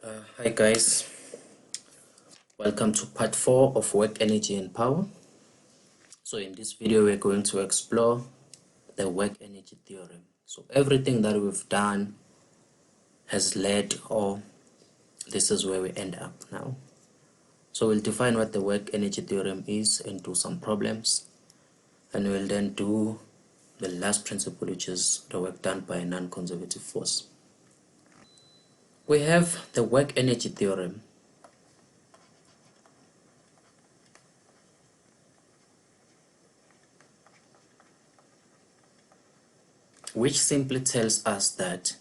Hi guys, welcome to part 4 of work, energy and power. So in this video we're going to explore the work energy theorem. So everything that we've done has led, or this is where we end up now. So we'll define what the work energy theorem is and do some problems, and we'll then do the last principle, which is the work done by a non-conservative force. We have the work energy theorem, which simply tells us that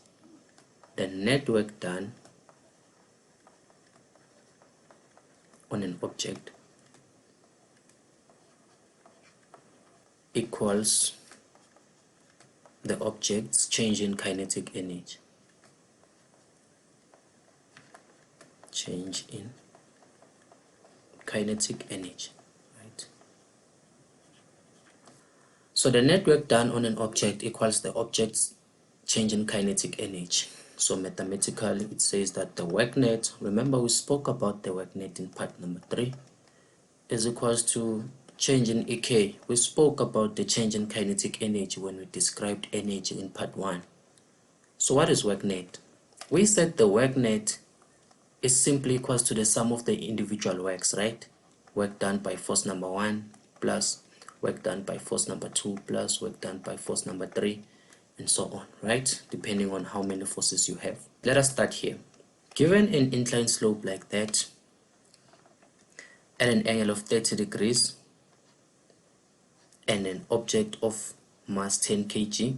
the net work done on an object equals the object's change in kinetic energy. Change in kinetic energy, right? So the net work done on an object equals the object's change in kinetic energy. So mathematically it says that the work net, remember we spoke about the work net in part number 3, is equals to change in EK. We spoke about the change in kinetic energy when we described energy in part 1. So what is work net? We said the work net is simply equals to the sum of the individual works, right? Work done by force number 1 plus work done by force number 2 plus work done by force number 3, and so on, right? Depending on how many forces you have. Let us start here. Given an inclined slope like that at an angle of 30 degrees and an object of mass 10 kg,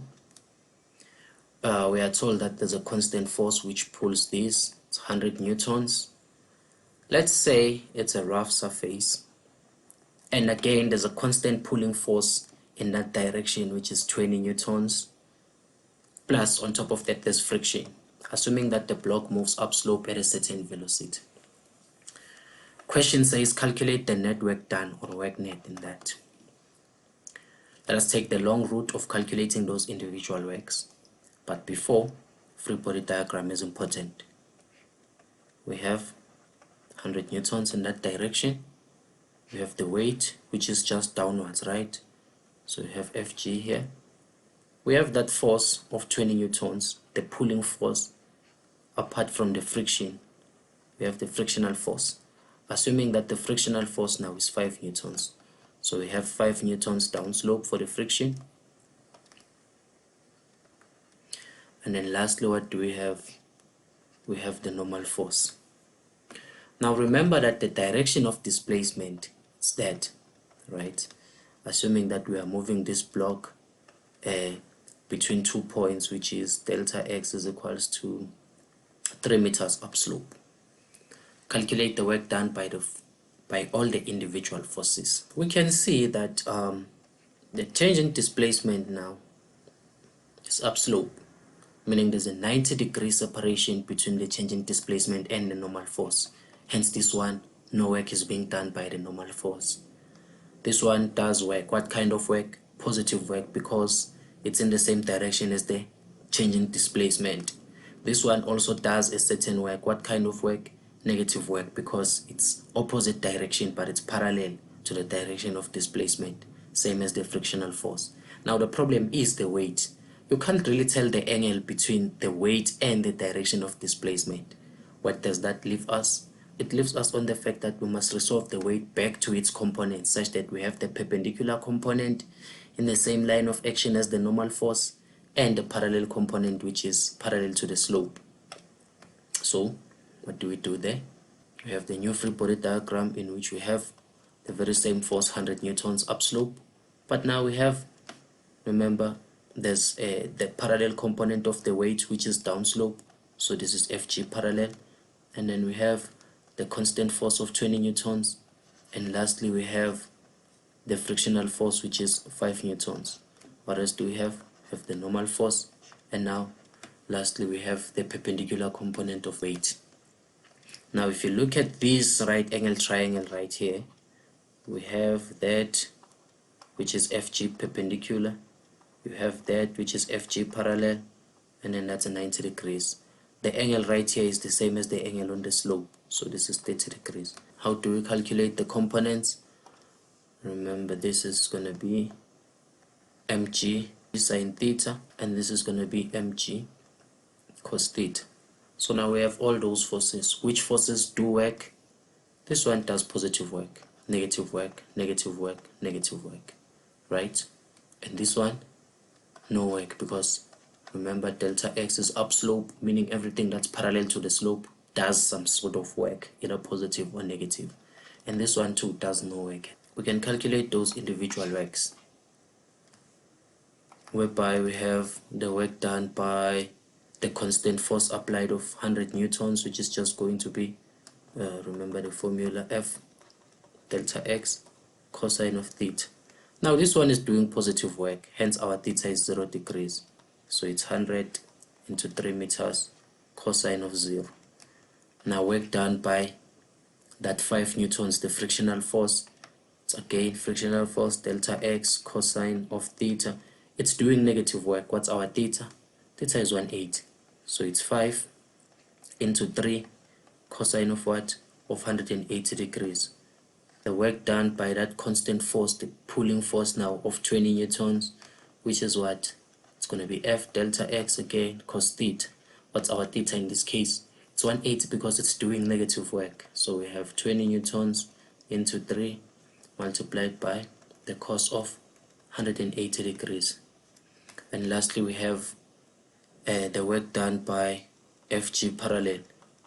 we are told that there's a constant force which pulls this. It's 100 newtons. Let's say it's a rough surface, and again there's a constant pulling force in that direction, which is 20 newtons, plus on top of that there's friction, assuming that the block moves upslope at a certain velocity. Question says calculate the net work done, or work net, in that. Let us take the long route of calculating those individual works, but before, free body diagram is important. We have 100 newtons in that direction. We have the weight, which is just downwards, right? So we have Fg here. We have that force of 20 newtons, the pulling force. Apart from the friction, we have the frictional force, assuming that the frictional force now is 5 newtons. So we have 5 newtons downslope for the friction. And then lastly, what do we have? We have the normal force. Now remember that the direction of displacement is that, right? Assuming that we are moving this block between 2 points, which is delta x is equals to 3 meters upslope. Calculate the work done by all the individual forces. We can see that the change in displacement now is upslope, meaning there's a 90-degree separation between the change in displacement and the normal force. Hence this one, no work is being done by the normal force. This one does work. What kind of work? Positive work, because it's in the same direction as the change in displacement. This one also does a certain work. What kind of work? Negative work, because it's opposite direction but it's parallel to the direction of displacement, same as the frictional force. Now the problem is the weight. You can't really tell the angle between the weight and the direction of displacement. What does that leave us? It leaves us on the fact that we must resolve the weight back to its components, such that we have the perpendicular component in the same line of action as the normal force, and the parallel component, which is parallel to the slope. So what do we do there? We have the new free body diagram, in which we have the very same force, 100 newtons upslope, but now we have, remember, there's the parallel component of the weight, which is downslope. So this is Fg parallel, and then we have the constant force of 20 newtons, and lastly we have the frictional force, which is 5 newtons. What else do we have? We have the normal force, and now lastly we have the perpendicular component of weight. Now if you look at this right angle triangle right here, we have that which is Fg perpendicular, you have that which is Fg parallel, and then that's a 90 degrees. the angle right here is the same as the angle on the slope, so this is 30 degrees. How do we calculate the components? Remember, this is going to be mg sine theta, and this is going to be mg cos theta. So now we have all those forces. Which forces do work? This one does positive work, negative work, negative work, negative work, right? And this one, no work, because remember, delta x is upslope, meaning everything that's parallel to the slope does some sort of work, either positive or negative. And this one too does no work. We can calculate those individual works, whereby we have the work done by the constant force applied of 100 newtons, which is just going to be, remember the formula, F delta x cosine of theta. Now this one is doing positive work, hence our theta is 0 degrees. So it's 100 into 3 meters cosine of 0. Now work done by that 5 newtons, the frictional force. It's again frictional force, delta x cosine of theta. It's doing negative work. What's our theta? Theta is 180. So it's 5 into 3 cosine of what? Of 180 degrees. The work done by that constant force, the pulling force now of 20 newtons, which is what? It's going to be F delta x again cos theta. What's our theta in this case? It's 180 because it's doing negative work. So we have 20 newtons into 3 multiplied by the cos of 180 degrees. And lastly, we have the work done by Fg parallel,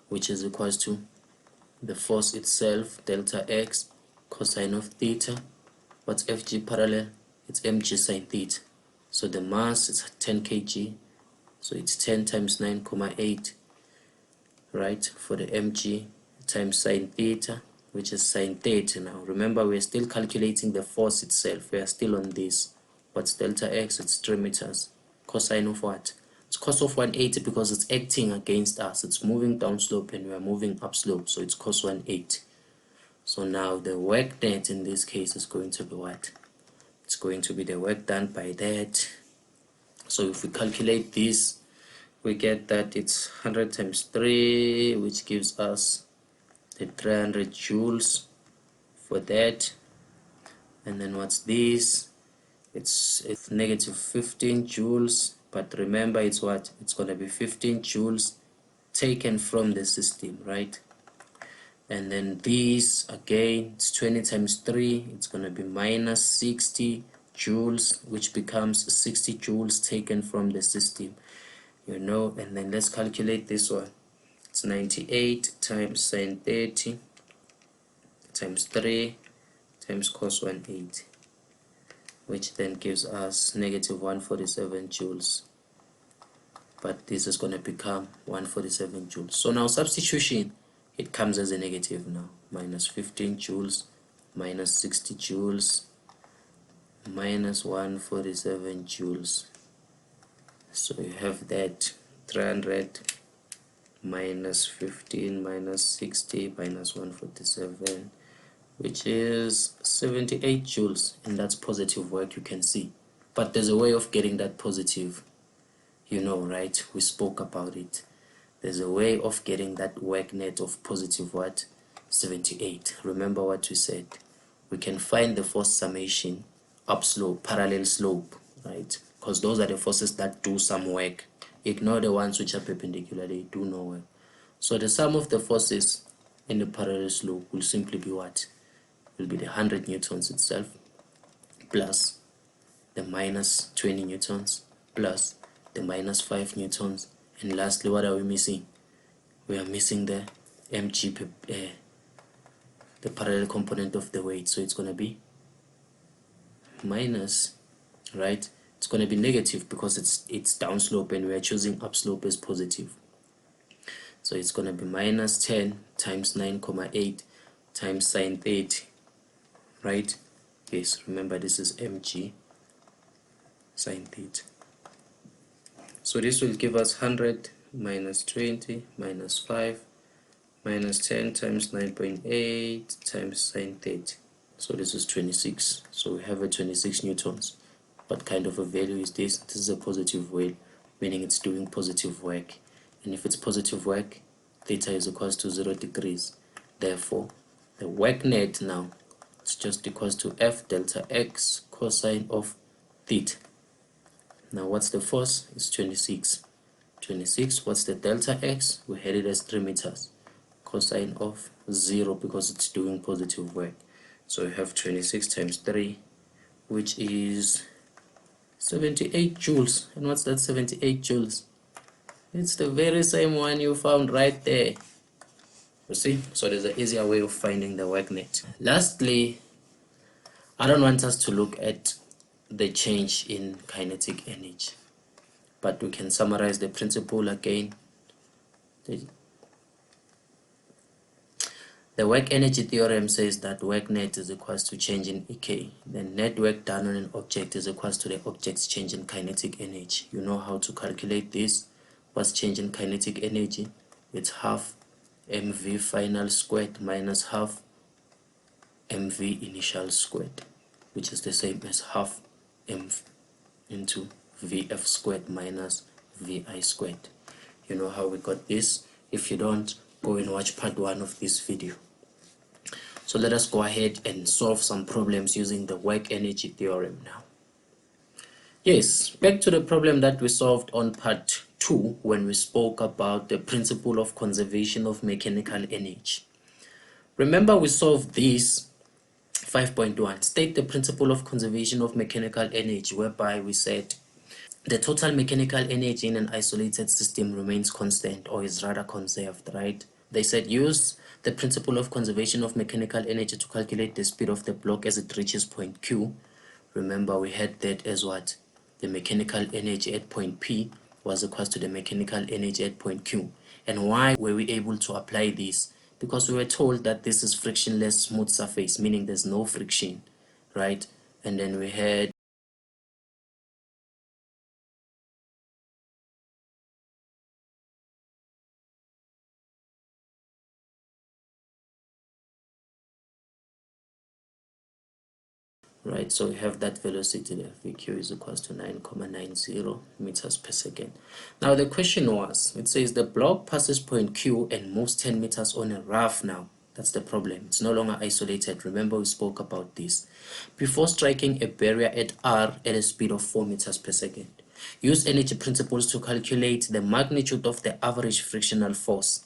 which is equals to the force itself, delta x cosine of theta. What's Fg parallel? It's mg sine theta. So the mass is 10 kg, so it's 10 times 9,8, right, for the mg times sine theta, which is sine theta. Now remember, we're still calculating the force itself. We are still on this. What's delta x? It's 3 meters. Cosine of what? It's cos of 180 because it's acting against us. It's moving down slope and we are moving up slope, so it's cos 180. So now the work net in this case is going to be what? It's going to be the work done by that. So if we calculate this, we get that it's 100 times 3, which gives us the 300 joules for that. And then what's this? It's negative 15 joules, but remember, it's what? It's going to be 15 joules taken from the system, right? And then this again, it's 20 times 3, it's going to be minus 60 joules, which becomes 60 joules taken from the system, you know. And then let's calculate this one. It's 98 times sine 30 times 3 times cos 180, which then gives us negative 147 joules. But this is going to become 147 joules. So now substitution, it comes as a negative now. Minus 15 joules, minus 60 joules, minus 147 joules. So you have that 300 minus 15 minus 60 minus 147, which is 78 joules, and that's positive work, you can see. But there's a way of getting that positive, you know, right? We spoke about it. There's a way of getting that work net of positive what? 78. Remember what we said. We can find the force summation upslope, parallel slope, right? Because those are the forces that do some work. Ignore the ones which are perpendicular, they do no work. So the sum of the forces in the parallel slope will simply be what? Will be the 100 newtons itself plus the minus 20 newtons plus the minus 5 newtons. And lastly, what are we missing? We are missing the mg, the parallel component of the weight. So it's going to be minus, right? It's going to be negative because it's downslope and we are choosing upslope as positive. So it's going to be minus 10 times 9,8 times sine 30, right? Yes, remember this is mg sine theta. So this will give us 100 minus 20 minus 5 minus 10 times 9.8 times sine 30. So this is 26. So we have a 26 newtons. What kind of a value is this? This is a positive value, meaning it's doing positive work. and if it's positive work, theta is equals to 0 degrees. Therefore, the work net now is just equals to F delta X cosine of theta. Now what's the force? It's 26. 26, what's the delta X? We had it as 3 meters. Cosine of 0 because it's doing positive work. So we have 26 times 3, which is 78 joules. And what's that 78 joules? It's the very same one you found right there. You see? So there's an easier way of finding the work net. Lastly, I don't want us to look at the change in kinetic energy, but we can summarize the principle again. The work energy theorem says that work net is equals to change in EK. The net work done on an object is equals to the object's change in kinetic energy. You know how to calculate this. What's change in kinetic energy? It's half mv final squared minus half mv initial squared, which is the same as half mv into vf squared minus vi squared. You know how we got this. If you don't, go and watch part 1 of this video. So let us go ahead and solve some problems using the work energy theorem now. Yes, back to the problem that we solved on part 2 when we spoke about the principle of conservation of mechanical energy. Remember we solved this 5.1, state the principle of conservation of mechanical energy, whereby we said the total mechanical energy in an isolated system remains constant, or is rather conserved, right? They said use the principle of conservation of mechanical energy to calculate the speed of the block as it reaches point Q. Remember we had that as what? The mechanical energy at point P was equal to the mechanical energy at point Q. And why were we able to apply this? Because we were told that this is frictionless smooth surface, meaning there's no friction, right? And then we had right, so we have that velocity there, vq is equals to 9.90 meters per second. Now the question was, it says the block passes point Q and moves 10 meters on a rough. Now that's the problem, it's no longer isolated. Remember we spoke about this before striking a barrier at r at a speed of 4 meters per second. Use energy principles to calculate the magnitude of the average frictional force.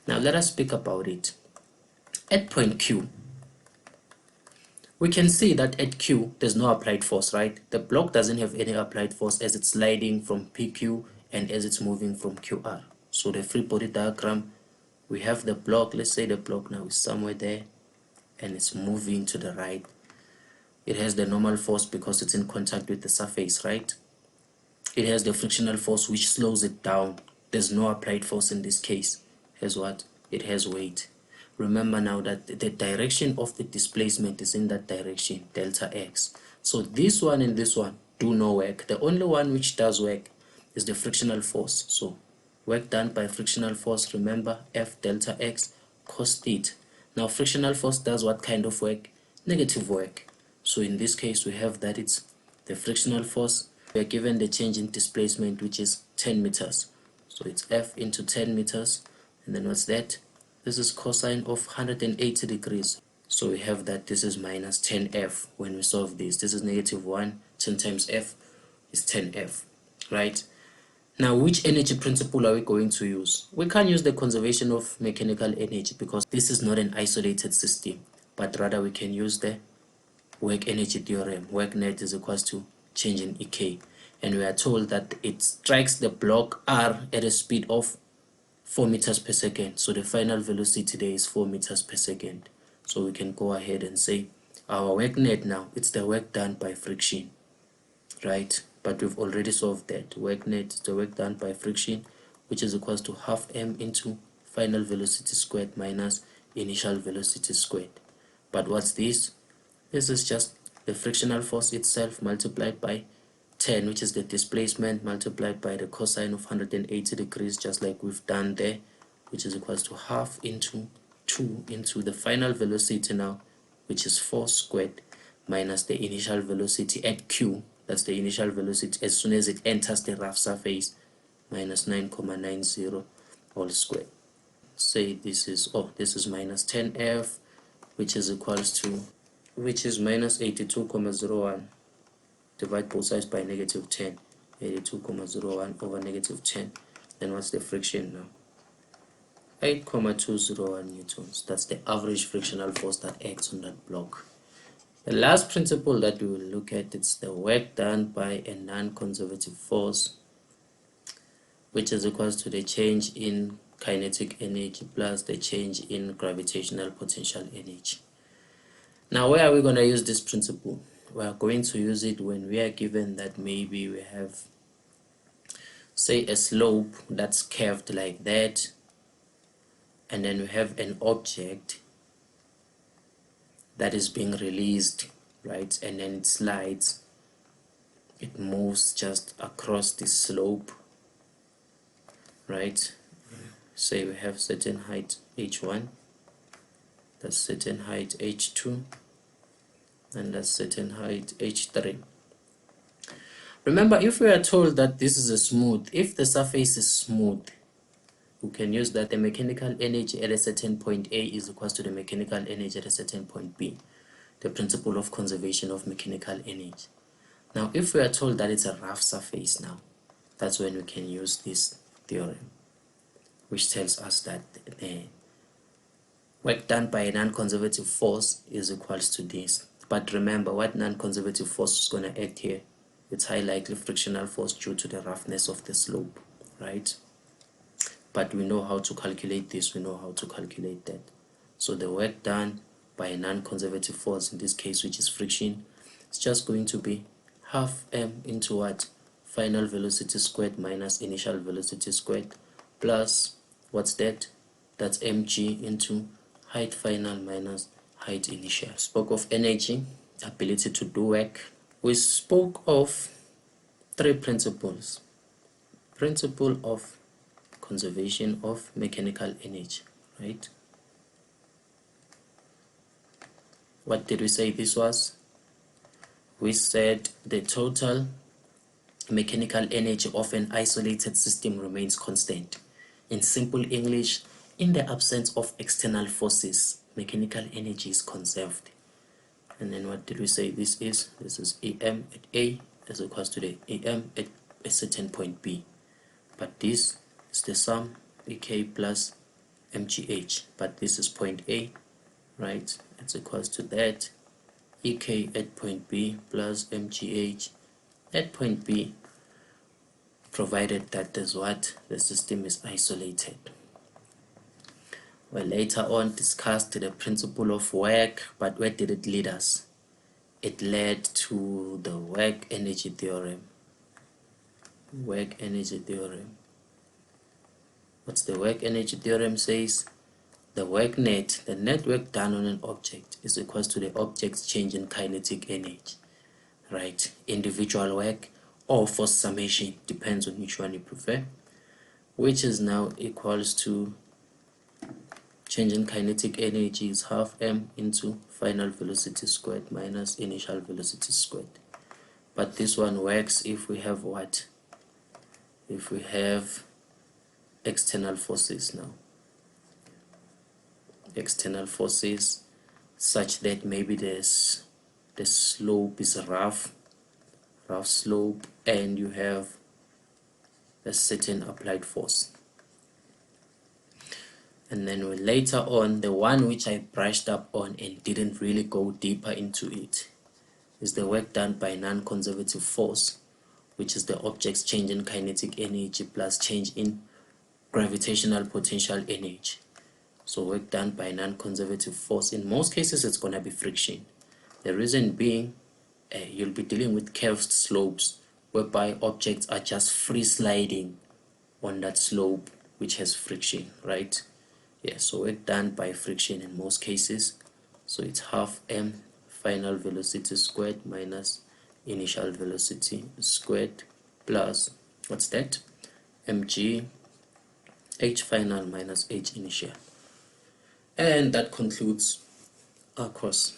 Now let us speak about it. At point Q, we can see that at Q, there's no applied force, right? The block doesn't have any applied force as it's sliding from PQ and as it's moving from QR. So the free body diagram, we have the block, let's say the block now is somewhere there and it's moving to the right. It has the normal force because it's in contact with the surface, right? It has the frictional force which slows it down. There's no applied force in this case. Has what? It has weight. Remember now that the direction of the displacement is in that direction, delta x. So this one and this one do no work. The only one which does work is the frictional force. So work done by frictional force, remember, F delta x cos theta. Now frictional force does what kind of work? Negative work. So in this case we have that it's the frictional force. We are given the change in displacement, which is 10 meters. So it's F into 10 meters. And then what's that? This is cosine of 180 degrees. So we have that this is minus 10F when we solve this. This is negative 1. 10 times F is 10F, right? Now, which energy principle are we going to use? We can't use the conservation of mechanical energy because this is not an isolated system, but rather we can use the work energy theorem. Work net is equals to change in EK. And we are told that it strikes the block R at a speed of 4 meters per second. So the final velocity there is 4 meters per second. So we can go ahead and say our work net now, it's the work done by friction, right? But we've already solved that. Work net is the work done by friction, which is equals to half m into final velocity squared minus initial velocity squared. But what's this? This is just the frictional force itself multiplied by 10, which is the displacement, multiplied by the cosine of 180 degrees, just like we've done there, which is equals to half into 2 into the final velocity now, which is 4 squared, minus the initial velocity at Q. That's the initial velocity as soon as it enters the rough surface, minus 9,90 all squared. Say this is minus 10F, which is minus 82,01. Divide both sides by negative 10. 82,01 over negative 10. Then what's the friction now? 8,201 newtons. That's the average frictional force that acts on that block. The last principle that we will look at, it's the work done by a non-conservative force, which is equals to the change in kinetic energy plus the change in gravitational potential energy. Now, where are we going to use this principle? We are going to use it when we are given that maybe we have, say, a slope that's curved like that, and then we have an object that is being released, right? And then it slides, it moves just across the slope, right? Say we have certain height h1, that's certain height h2, and that's certain height h3. Remember, if we are told that this is a smooth, if the surface is smooth, we can use that the mechanical energy at a certain point A is equals to the mechanical energy at a certain point B, the principle of conservation of mechanical energy. Now, if we are told that it's a rough surface now, that's when we can use this theorem, which tells us that the work done by a non-conservative force is equals to this. But remember, what non-conservative force is going to act here? It's high likely frictional force due to the roughness of the slope, right? But we know how to calculate this, we know how to calculate that. So the work done by a non-conservative force, in this case, which is friction, it's just going to be half m into what? Final velocity squared minus initial velocity squared, plus, what's that? That's mg into height final minus height initial. Spoke of energy, ability to do work. We spoke of three principles. Principle of conservation of mechanical energy, right? What did we say this was? We said the total mechanical energy of an isolated system remains constant. In simple English, in the absence of external forces, mechanical energy is conserved. And then what did we say this is? This is Em at A is equals to the Em at a certain point B. But this is the sum Ek plus mgh, but this is point A, right? It's equals to that Ek at point B plus mgh at point B, provided that there's what? The system is isolated. We later on discussed the principle of work, but where did it lead us? It led to the work energy theorem. Work energy theorem. What's the work energy theorem says? The work net, the net work done on an object is equals to the object's change in kinetic energy, right? Individual work or force summation, depends on which one you prefer, which is now equals to change in kinetic energy is half m into final velocity squared minus initial velocity squared. But this one works if we have what? If we have external forces now. External forces such that maybe the slope is rough slope, and you have a certain applied force. And then later on, the one which I brushed up on and didn't really go deeper into it is the work done by non-conservative force, which is the object's change in kinetic energy plus change in gravitational potential energy. So work done by non-conservative force, in most cases it's going to be friction. The reason being, you'll be dealing with curved slopes whereby objects are just free sliding on that slope which has friction, right? Yeah, so work done by friction in most cases. So it's half m final velocity squared minus initial velocity squared plus, what's that? mg h final minus h initial. And that concludes our course.